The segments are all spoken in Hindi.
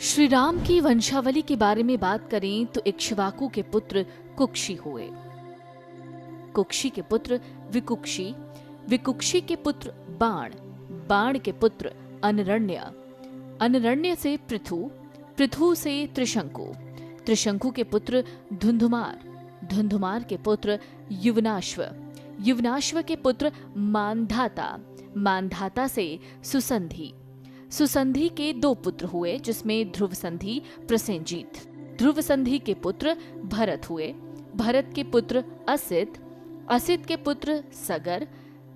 श्री राम की वंशावली के बारे में बात करें तो इक्ष्वाकु के पुत्र कुक्षी हुए। कुक्षी के पुत्र विकुक्षी, विकुक्षी के पुत्र बाण, बाण के पुत्र अनरण्य, अनरण्य से पृथु, पृथु से त्रिशंकु, त्रिशंकु के पुत्र धुंधुमार, धुंधुमार के पुत्र युवनाश्व, युवनाश्व के पुत्र मानधाता, मानधाता से सुसंधि, सुसंधि के दो पुत्र हुए जिसमें ध्रुव संधि प्रसेनजीत, ध्रुव संधि के पुत्र भरत हुए, भरत के पुत्र असित, असित के पुत्र सगर,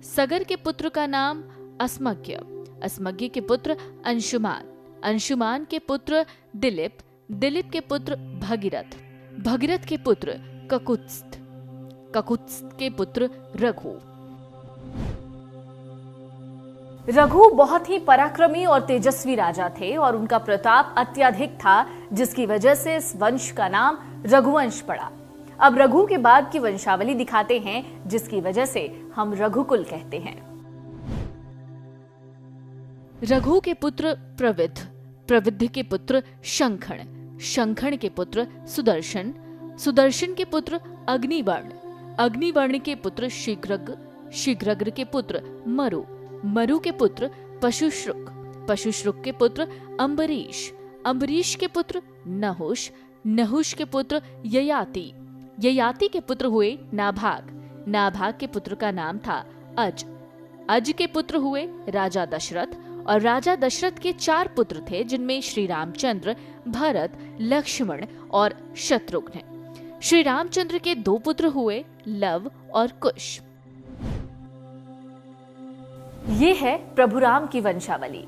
सगर के पुत्र का नाम अस्मग्य, अस्मग्य के पुत्र अंशुमान, अंशुमान के पुत्र दिलीप, दिलीप के पुत्र भगीरथ, भगीरथ के पुत्र ककुत्स्थ, ककुत्स्थ के पुत्र रघु। रघु बहुत ही पराक्रमी और तेजस्वी राजा थे और उनका प्रताप अत्यधिक था, जिसकी वजह से इस वंश का नाम रघुवंश पड़ा। अब रघु के बाद की वंशावली दिखाते हैं, जिसकी वजह से हम रघुकुल कहते हैं। रघु के पुत्र प्रविध, प्रविध के पुत्र शंखण, शंखण के पुत्र सुदर्शन, सुदर्शन के पुत्र अग्निवर्ण, अग्निवर्ण के पुत्र शीघ्रग, शीघ्रग्र के पुत्र मरु, मरु के पुत्र पशुश्रुक, पशुश्रुक के पुत्र अम्बरीश, अम्बरीश के पुत्र नहुष, नहुष के पुत्र ययाति, ययाति के पुत्र हुए नाभाग, नाभाग के पुत्र का नाम था अज, अज के पुत्र हुए राजा दशरथ, और राजा दशरथ के 4 पुत्र थे जिनमें श्री रामचंद्र, भरत, लक्ष्मण और शत्रुघ्न। श्री रामचंद्र के 2 पुत्र हुए लव और कुश। ये है प्रभु राम की वंशावली।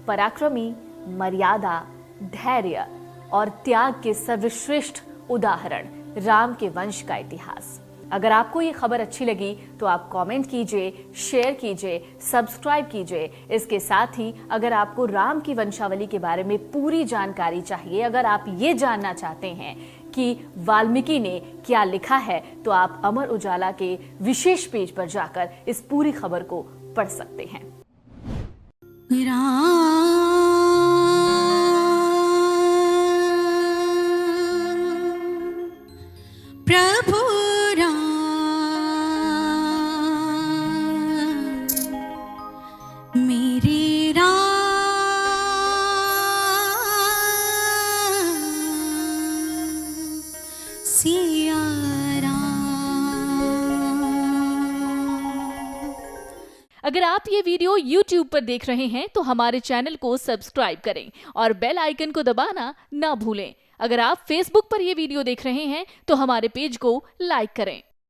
पराक्रमी, मर्यादा, धैर्य और त्याग के सर्वश्रेष्ठ उदाहरण राम के वंश का इतिहास। अगर आपको ये खबर अच्छी लगी तो आप कमेंट कीजिए, शेयर कीजिए, सब्सक्राइब कीजिए। इसके साथ ही अगर आपको राम की वंशावली के बारे में पूरी जानकारी चाहिए, अगर आप ये जानना चाहते हैं कि वाल्मीकि ने क्या लिखा है, तो आप अमर उजाला के विशेष पेज पर जाकर इस पूरी खबर को पढ़ सकते हैं। प्रभु राम मेरे राम सिया अगर आप ये वीडियो YouTube पर देख रहे हैं तो हमारे चैनल को सब्सक्राइब करें और बेल आइकन को दबाना ना भूलें। अगर आप Facebook पर ये वीडियो देख रहे हैं तो हमारे पेज को लाइक करें।